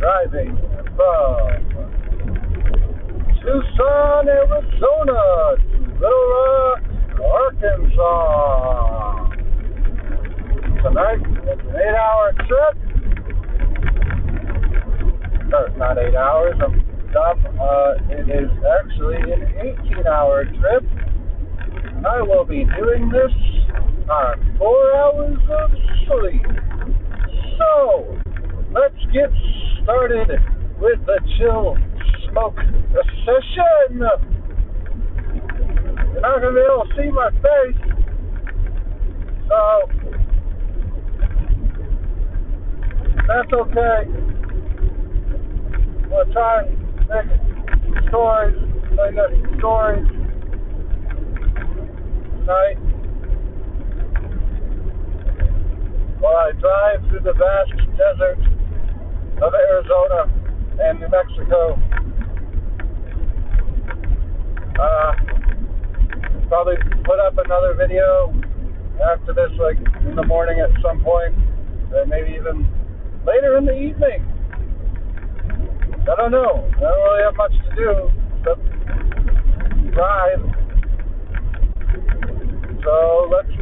driving from Tucson, Arizona to Little Rock, Arkansas. Tonight, it's an 8-hour trip. Or not 8 hours, I'm dumb. It is actually an 18-hour trip. I will be doing this on 4 hours of sleep. So, let's get started with the chill smoke session. You're not going to be able to see my face, so that's okay. We'll try and make stories, tonight while I drive through the vast desert of Arizona and New Mexico. Probably put up another video after this, like in the morning at some point, or maybe even later in the evening. I don't know. I don't really have much to do except drive. So let's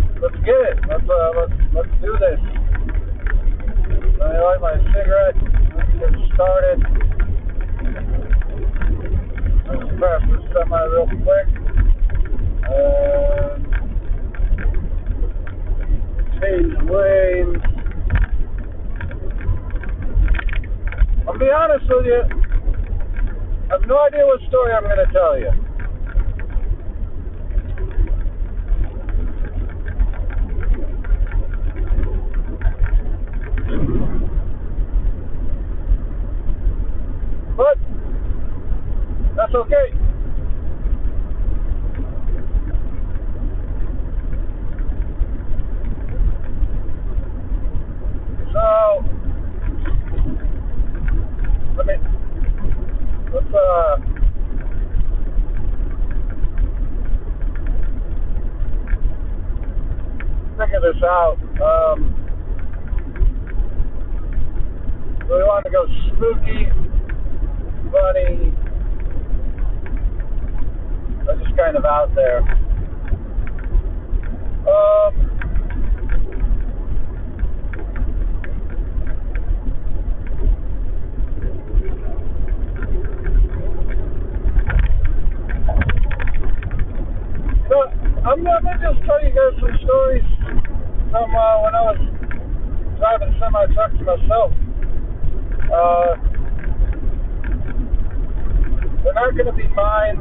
get it. Let's do this. Let me light my cigarette. Let's get started. Let's press the semi real quick. Change lanes. I'll be honest with you. I have no idea what story I'm going to tell you. But that's okay. So let's figure this out. We want to go spooky, funny, but just kind of out there. I'm going to just tell you guys some stories from when I was driving semi-truck to myself. They're not going to be mine,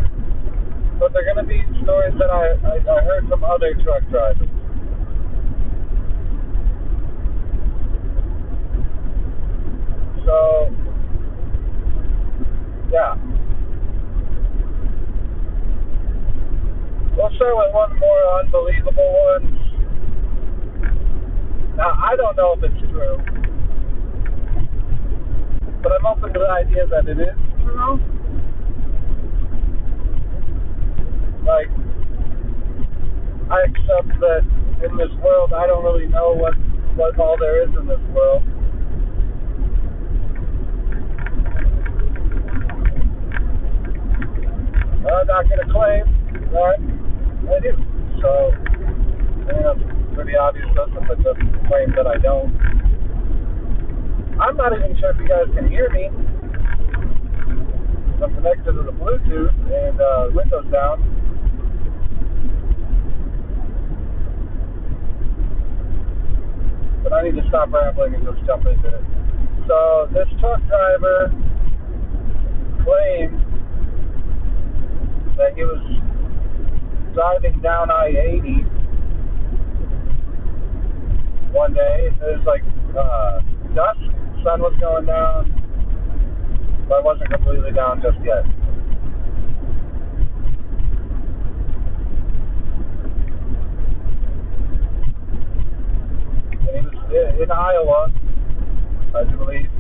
but they're going to be stories that I heard from other truck drivers. So, yeah. We'll start with one more unbelievable one. Now, I don't know if it's true, but I'm open to the idea that it is true. Like, I accept that in this world, I don't really know what all there is in this world. I'm not going to claim that I do. So, I mean, that's pretty obvious, but just claim that I don't. I'm not even sure if you guys can hear me. I'm connected to the Bluetooth and windows down. But I need to stop rambling and just jump into it. So, this truck driver claimed that he was driving down I-80 one day. It was like dusk, sun was going down, but it wasn't completely down just yet. And he was in Iowa, I do believe,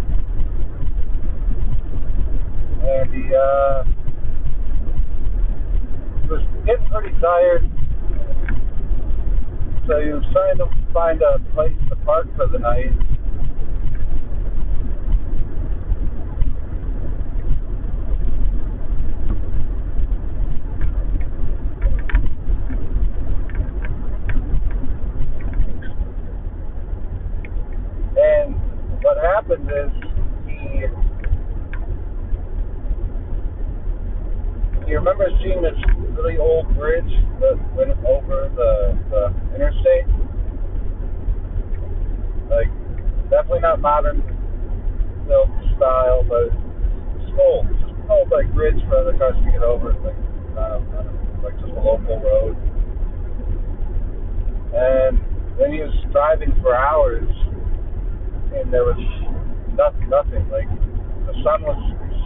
and he was getting pretty tired, so he was trying to find a place to park for the night. happens is he remembers seeing this really old bridge that went over the interstate. Like, definitely not modern built style, but it's old. Just an old, like, bridge for other cars to get over. Like, like just a local road. And then he was driving for hours, and there was nothing. Like, the sun was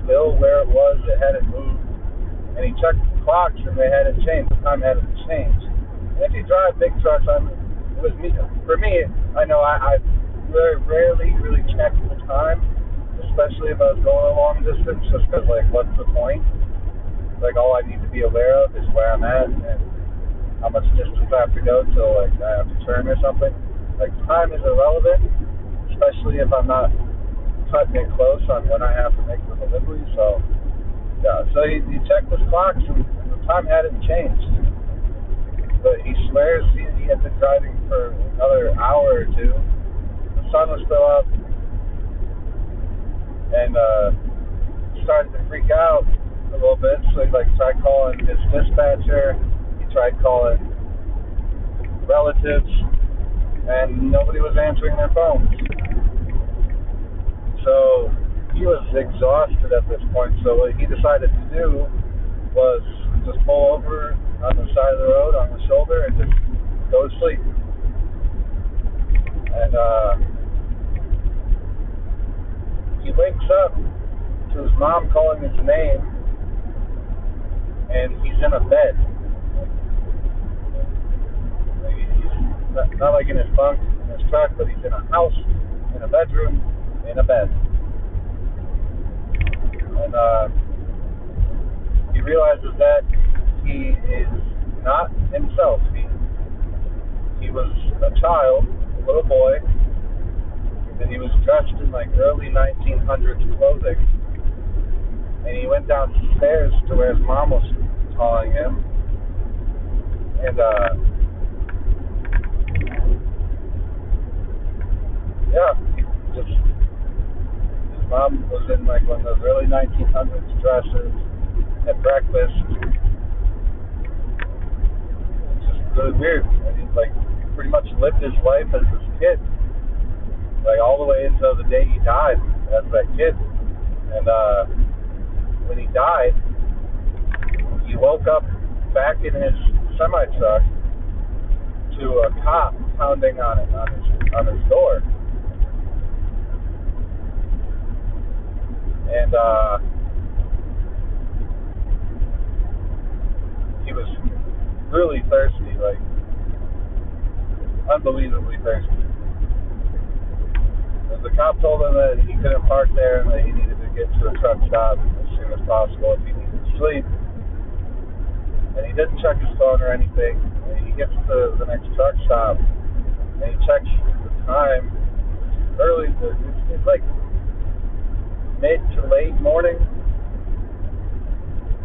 still where it was. It hadn't moved. And he checked the clocks, and they hadn't changed. The time hadn't changed. And if you drive big trucks, it was me. For me, I know I very rarely really check the time, especially if I was going a long distance, just because, like, what's the point? Like, all I need to be aware of is where I'm at and how much distance I have to go till, like, I have to turn or something. Like, time is irrelevant, especially if I'm not cutting it close on when I have to make the delivery. So, yeah. So he checked his clocks, and the time hadn't changed. But he swears he had been driving for another hour or two. The sun was still up, and started to freak out a little bit. So he, like, tried calling his dispatcher. He tried calling relatives, and nobody was answering their phones. So he was exhausted at this point. So what he decided to do was just pull over on the side of the road on the shoulder and just go to sleep. And he wakes up to his mom calling his name, and he's in a bed. Like, he's not like in his bunk in his truck, but he's in a house, in a bedroom, in a bed. And he realizes that he is not himself. He was a child, a little boy, and he was dressed in, like, early 1900s clothing. And he went downstairs to where his mom was calling him, and yeah, just his mom was in, like, one of those early 1900s dresses at breakfast. It's just really weird. And he, like, pretty much lived his life as this kid, like, all the way until the day he died as that kid. And when he died, he woke up back in his semi-truck to a cop pounding on his door. And he was really thirsty, like, unbelievably thirsty. And the cop told him that he couldn't park there and that he needed to get to a truck stop as soon as possible if he needed to sleep. And he didn't check his phone or anything. And he gets to the next truck stop, and he checks the time. It's like mid to late morning,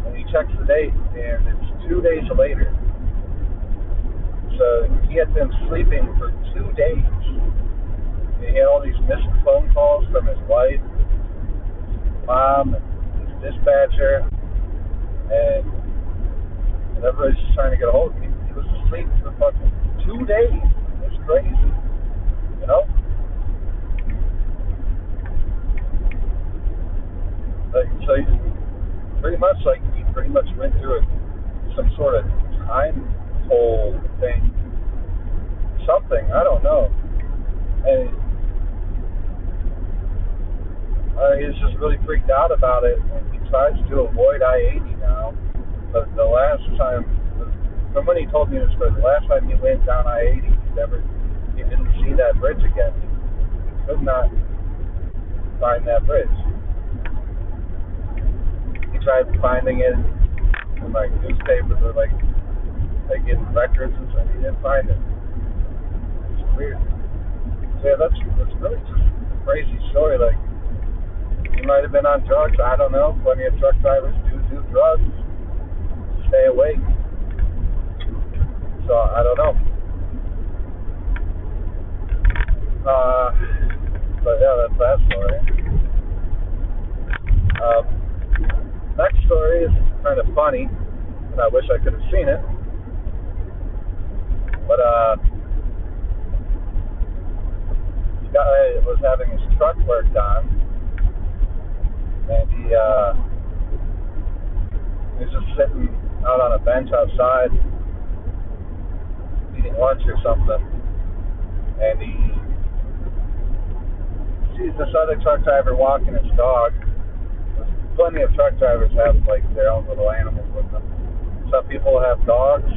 and he checks the date, and it's 2 days later. So he had been sleeping for 2 days. He had all these missed phone calls from his wife, his mom, his dispatcher, and everybody's just trying to get a hold of him. He was asleep for fucking 2 days. It's crazy, you know? Like, so he pretty much went through some sort of time hole thing, something, I don't know. And he was just really freaked out about it, and he tries to avoid I-80 now. But the last time, from when he told me this, but the last time he went down I-80, he didn't see that bridge again. He could not find that bridge. He tried finding it in, like, newspapers or like in records and stuff. He didn't find it. It's weird. So yeah, that's really just a crazy story. Like, he might have been on drugs. I don't know. Plenty of truck drivers do drugs. Stay awake. So I don't know. But yeah, that's that story. But this guy was having his truck worked on, and he's just sitting out on a bench outside eating lunch or something, and he sees this other truck driver walking his dog. Plenty of truck drivers have like their own little animals with them. Some people have dogs,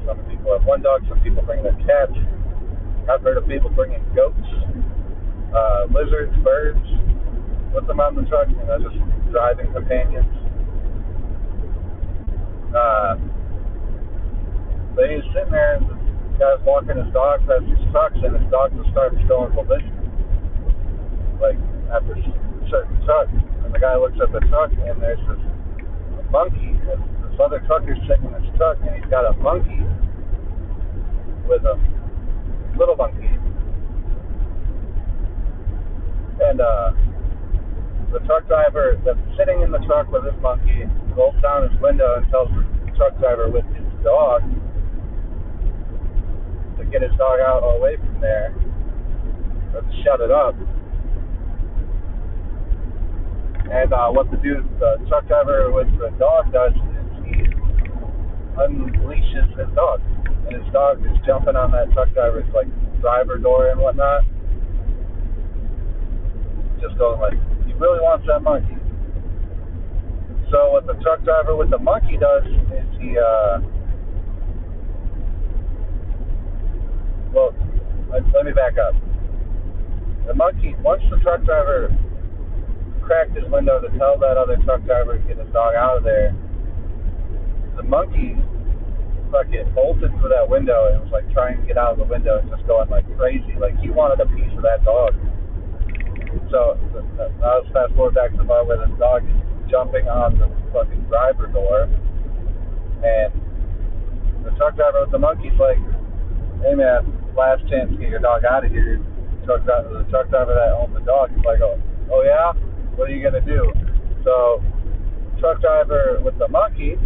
some people have one dog, some people bring their cats. I've heard of people bringing goats, lizards, birds with them on the truck, just driving companions. But he's sitting there and the guy's walking his dog past these trucks, and his dog just starts going ballistic, like after certain trucks. And the guy looks at the truck, and there's this monkey. This other trucker's sitting in his truck, and he's got a monkey with a little monkey. And the truck driver that's sitting in the truck with his monkey rolls down his window and tells the truck driver with his dog to get his dog out away from there, or to shut it up. And what the truck driver with the dog does is he unleashes his dog. And his dog is jumping on that truck driver's, like, driver door and whatnot. Just going like, he really wants that monkey. So what the truck driver with the monkey does is he, well, let me back up. The monkey, once the truck driver cracked his window to tell that other truck driver to get his dog out of there, the monkey fucking bolted through that window and was like trying to get out of the window and just going like crazy, like he wanted a piece of that dog. So I'll fast forward back to the part where the dog is jumping on the fucking driver door, and the truck driver with the monkey's like, hey man, last chance to get your dog out of here. The truck driver that owned the dog is like, oh yeah? What are you going to do? So, truck driver with the monkey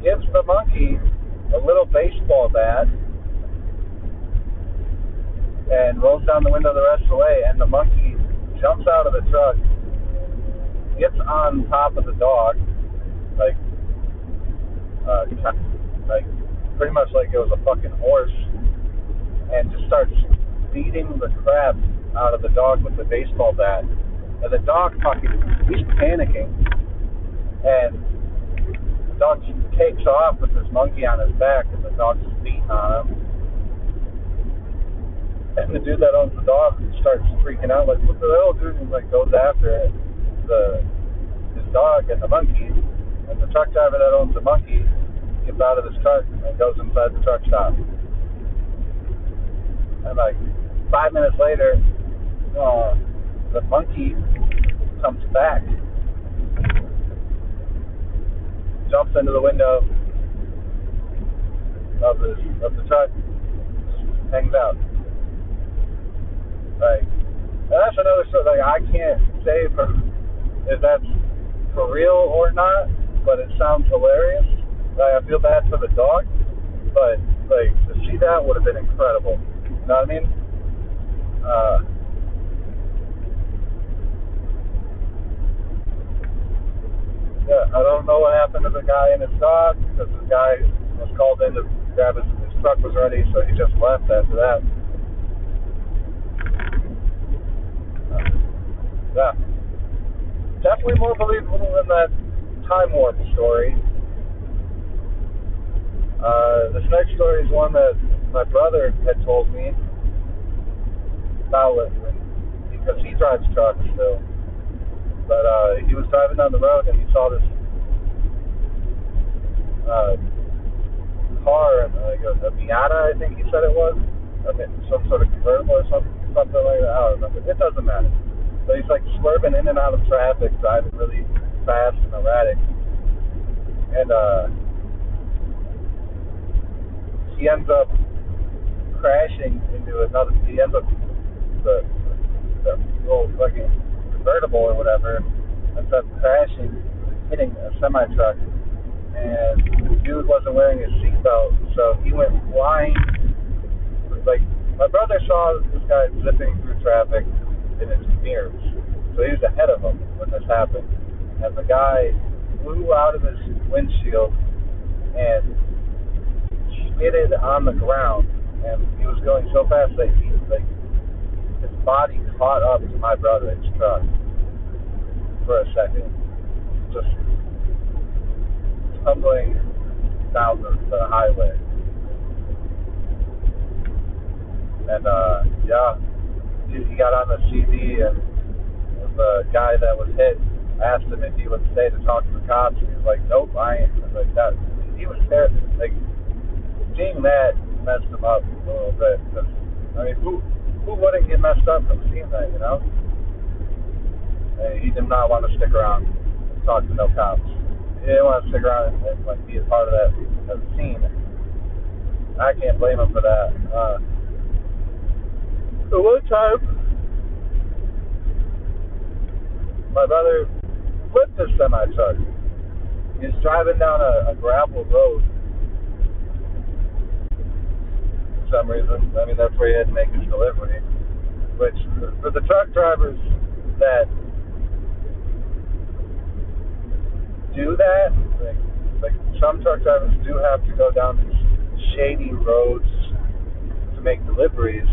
gives the monkey a little baseball bat and rolls down the window the rest of the way, and the monkey jumps out of the truck, gets on top of the dog, like pretty much like it was a fucking horse, and just starts beating the crap out of the dog with the baseball bat. And the dog he's panicking, and the dog takes off with this monkey on his back, and the dog's beating on him. And the dude that owns the dog starts freaking out, like, what the hell, dude? And like goes after his dog and the monkey. And the truck driver that owns the monkey gets out of his truck and goes inside the truck stop. And like 5 minutes later, the monkey comes back, jumps into the window of the truck, hangs out. Like, and that's another story. Like, I can't say if that's for real or not, but it sounds hilarious. Like, I feel bad for the dog, but like to see that would have been incredible. You know what I mean? Yeah, I don't know what happened to the guy and his dog, because the guy was called in to grab his truck was ready, so he just left after that. Yeah. Definitely more believable than that time warp story. This next story is one that my brother had told me about, because he drives trucks still. But he was driving down the road and he saw this car, like a Miata, I think he said it was, some sort of convertible or something like that. I don't remember. It doesn't matter. So he's like swerving in and out of traffic, driving really fast and erratic, and he ends up crashing into another. He ends up the little fucking convertible or whatever ends up crashing, hitting a semi truck, and the dude wasn't wearing his seatbelt, so he went flying brother saw this guy zipping through traffic in his mirrors, so he was ahead of him when this happened. And the guy flew out of his windshield and skidded on the ground, and he was going so fast that his body caught up to my brother's truck for a second, just tumbling down the highway. And yeah, he got on the CD, and the guy that was hit asked him if he would stay to talk to the cops, and he was like, "Nope, I ain't." Like that, he was terrible. Like, seeing that messed him up a little bit. Cause, I mean, who wouldn't get messed up from seeing that, you know? And he did not want to stick around and talk to no cops. He didn't want to stick around and like be a part of that scene. I can't blame him for that. So one time, my brother flipped his semi-truck. He was driving down a gravel road for some reason. I mean, that's where he had to make his delivery. Which, for the truck drivers that do that, like some truck drivers do have to go down these shady roads to make deliveries.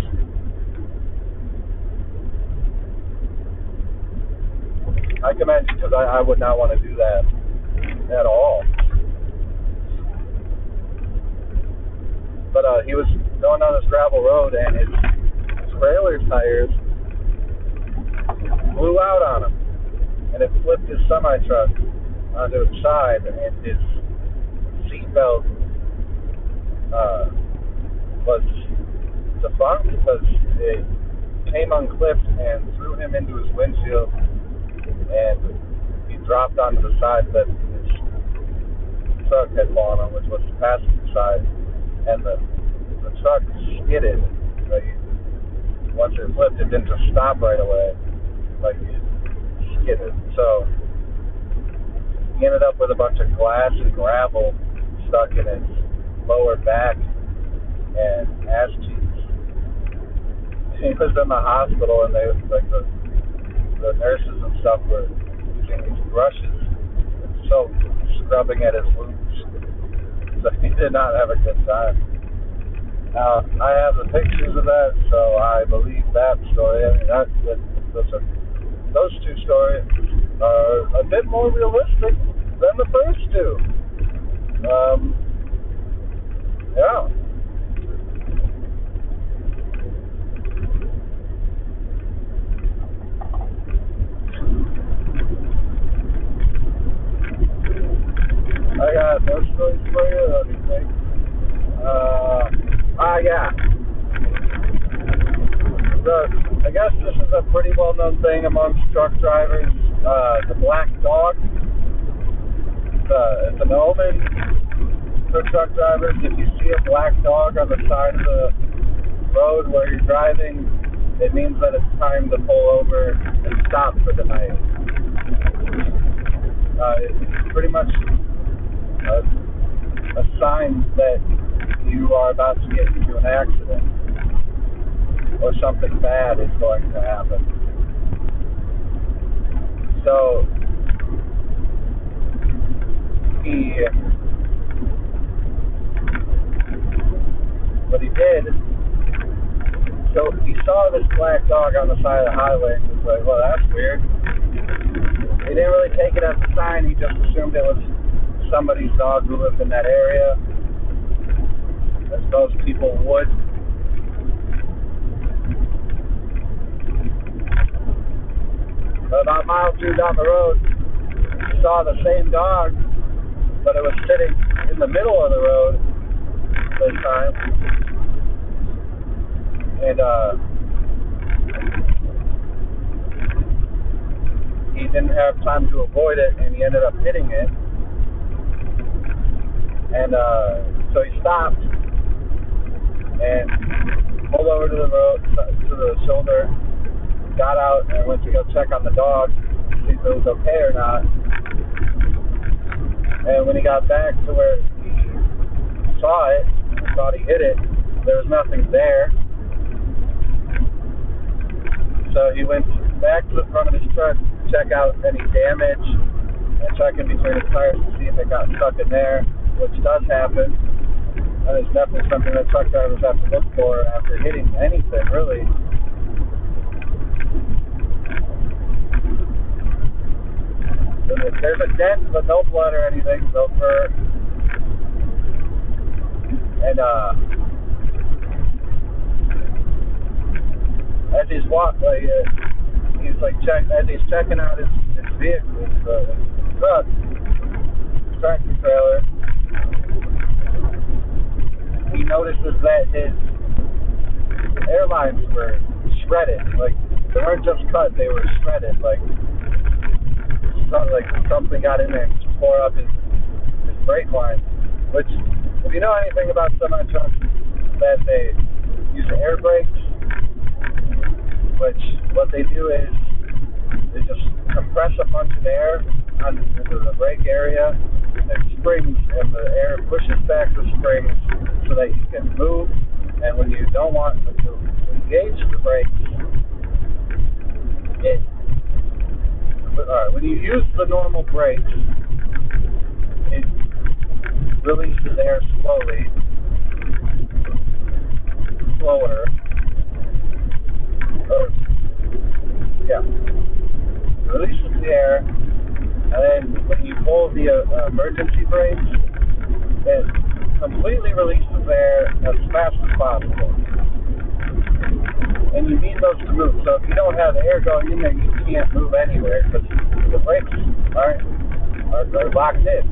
I commend you, because I would not want to do that at all. But he was going down this gravel road, and his trailer tires blew out on him, and it flipped his semi-truck onto its side, and his seatbelt was defunct because it came unclipped and threw him into his windshield, and he dropped onto the side that his truck had fallen on, which was the passenger side, and the truck skidded. Like, once it flipped, it didn't just stop right away. Like, it skidded. So he ended up with a bunch of glass and gravel stuck in his lower back and ass cheeks. He was in the hospital, and they like the nurses and stuff were using these brushes and soap, scrubbing at his wounds. So he did not have a good time. Now, I have the pictures of that, so I believe that story. I mean, those two stories are a bit more realistic than the first two. Yeah. I got those stories for you. Let me think. Yeah. I guess this is a pretty well-known thing amongst truck drivers. The black dog. It's an omen for truck drivers. If you see a black dog on the side of the road where you're driving, it means that it's time to pull over and stop for the night. It's pretty much a sign that you are about to get into an accident or something bad is going to happen. So what he did, so he saw this black dog on the side of the highway and was like, well, that's weird. He didn't really take it as a sign. He just assumed it was somebody's dog who lived in that area, as most people would. But about a mile or two down the road, he saw the same dog, but it was sitting in the middle of the road this time. And he didn't have time to avoid it, and he ended up hitting it. And so he stopped and pulled over to the road, to the shoulder, got out and went to go check on the dog, see if it was okay or not. And when he got back to where he saw it, thought he hit it, there was nothing there. So he went back to the front of his truck to check out any damage and check in between his tires to see if it got stuck in there, which does happen. And it's definitely something that truck drivers have to look for after hitting anything, really. There's a dent, but no blood or anything, no fur. And as he's he's as he's checking out his vehicle, his truck, his tractor trailer, he notices that his airlines were shredded. Like, they weren't just cut, they were shredded. Like something got in there and just tore up his brake line. Which, if you know anything about semi-trucks, that they use air brakes, which what they do is they just compress a bunch of air into the brake area, and springs, and the air pushes back the springs so that you can move. And when you engage the brakes, when you use the normal brakes, it releases air slower. Releases the air, and then when you pull the emergency brakes, it completely releases air as fast as possible. And you need those to move. So if you don't have air going in there, you can't move anywhere because the brakes are locked in.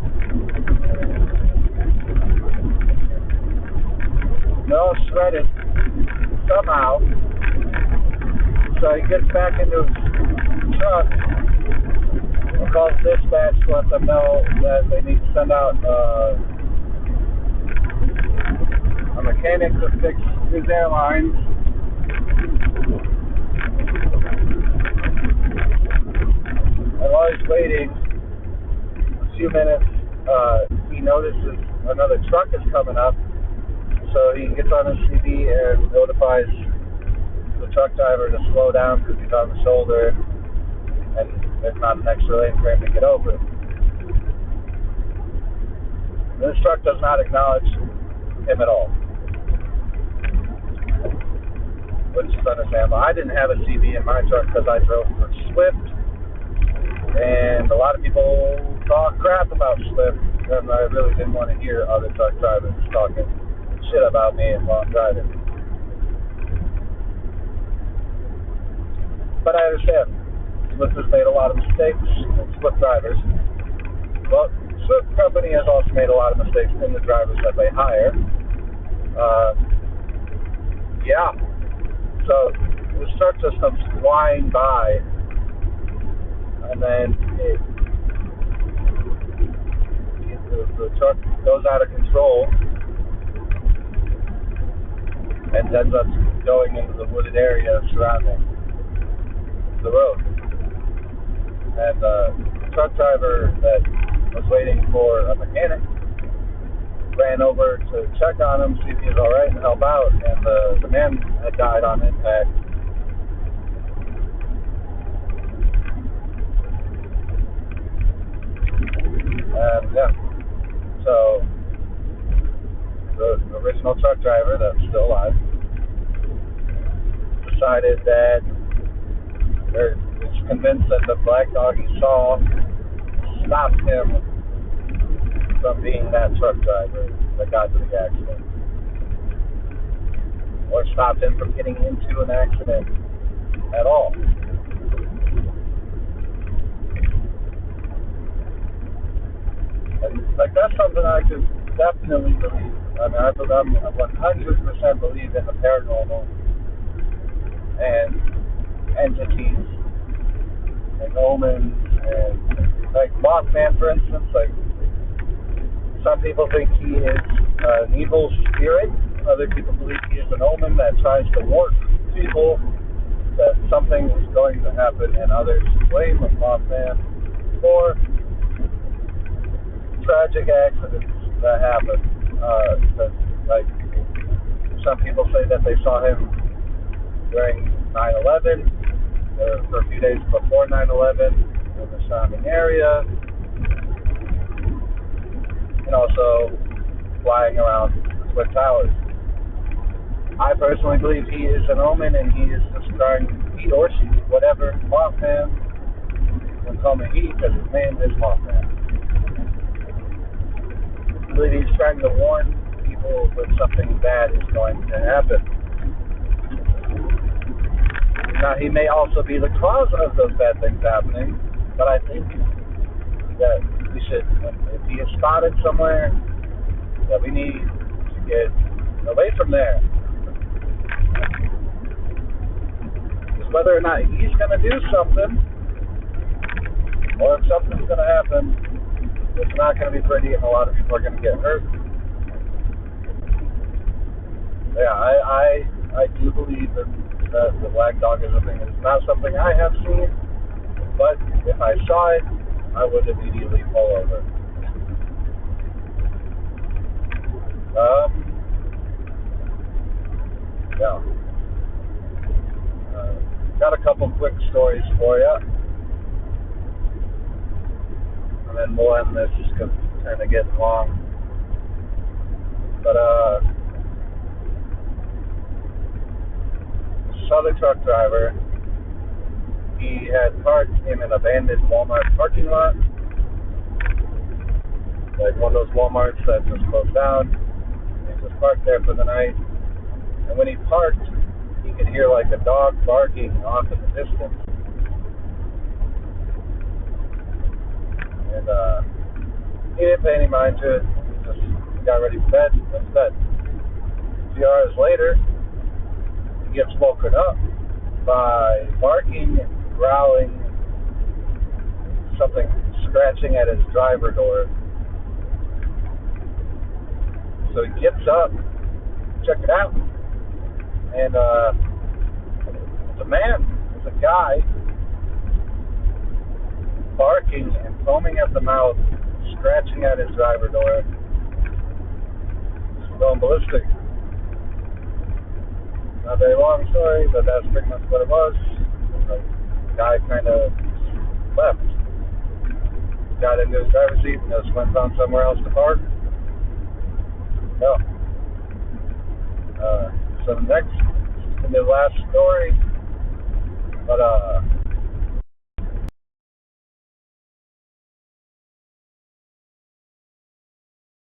They're all shredded somehow. So he gets back into his truck and calls dispatch to let them know that they need to send out a mechanic to fix his airlines. And while he's waiting a few minutes, he notices another truck is coming up. So he gets on his CB and notifies the truck driver to slow down because he's on the shoulder and there's not an extra lane for him to get over. This truck does not acknowledge him at all, which is understandable. I didn't have a CB in my truck because I drove for Swift, and a lot of people talk crap about Swift, and I really didn't want to hear other truck drivers talking shit about me while I'm driving. But I understand. Swift has made a lot of mistakes, Swift drivers. Well, Swift company has also made a lot of mistakes in the drivers that they hire. So the truck just comes flying by, and then the truck goes out of control and ends up going into the wooded area surrounding the road. And the truck driver that was waiting for a mechanic ran over to check on him, see if he was alright, and help out. And the man had died on impact. And so the original truck driver that's still alive decided that he's convinced that the black dog he saw stopped him from being that truck driver that got to the accident, or stopped him from getting into an accident at all. And that's something I could definitely believe. I mean, I 100% believe in the paranormal and entities and omens, and like Mothman, for instance. Like, some people think he is an evil spirit. Other people believe he is an omen that tries to warn people that something is going to happen, and others blame Mothman for tragic accidents that happen. Like, some people say that they saw him during 9/11. for a few days before 9/11 in the surrounding area, and also flying around the Twin Towers. I personally believe he is an omen, and he is just trying, he or she, whatever, Mothman, don't call me he because his name is Mothman. I believe he's trying to warn people that something bad is going to happen. Now, he may also be the cause of those bad things happening, but I think that we should, if he is spotted somewhere, that we need to get away from there. Because whether or not he's going to do something, or if something's going to happen, it's not going to be pretty, and a lot of people are going to get hurt. Yeah, I do believe that the black dog is a thing. It's not something I have seen, but if I saw it, I would immediately pull over. Yeah. Got a couple quick stories for you, and then we'll end this just because it's kind of getting long. But other truck driver, he had parked in an abandoned Walmart parking lot, like one of those Walmarts that just closed down. He just parked there for the night, and when he parked, he could hear like a dog barking off in the distance, and he didn't pay any mind to it. He just got ready for bed, went to bed. A few hours later, he gets woken up by barking, growling, something scratching at his driver door. So he gets up, check it out, and it's a man, it's a guy, barking and foaming at the mouth, scratching at his driver door, going ballistic. Not a very long story, but that's pretty much what it was. The guy kind of left, got into his driver's seat, and just went on somewhere else to park. No. So the next, the last story, but